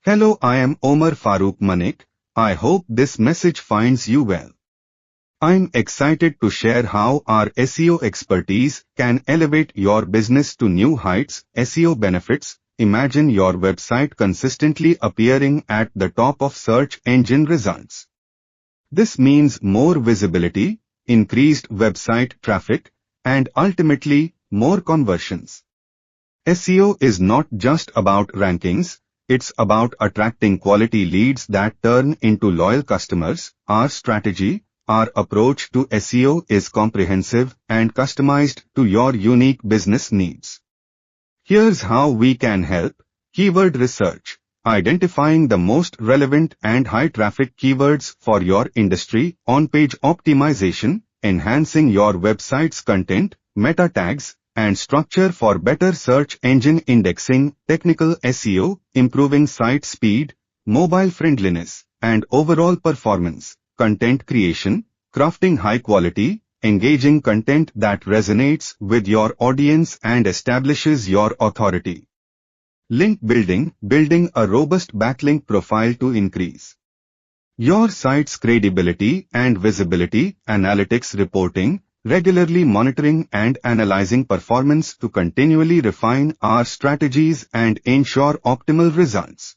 Hello, I am Omar Farooq Manik. I hope this message finds you well. I'm excited to share how our SEO expertise can elevate your business to new heights. SEO benefits. Imagine your website consistently appearing at the top of search engine results. This means more visibility, increased website traffic, and ultimately, more conversions. SEO is not just about rankings, it's about attracting quality leads that turn into loyal customers. Our approach to SEO is comprehensive and customized to your unique business needs. Here's how we can help. Keyword research. Identifying the most relevant and high-traffic keywords for your industry. On-page optimization. Enhancing your website's content, meta tags, and structure for better search engine indexing. Technical SEO. Improving site speed, mobile friendliness, and overall performance. Content creation. Crafting high-quality, engaging content that resonates with your audience and establishes your authority. Link building. Building a robust backlink profile to increase your site's credibility and visibility. Analytics reporting. Regularly monitoring and analyzing performance to continually refine our strategies and ensure optimal results.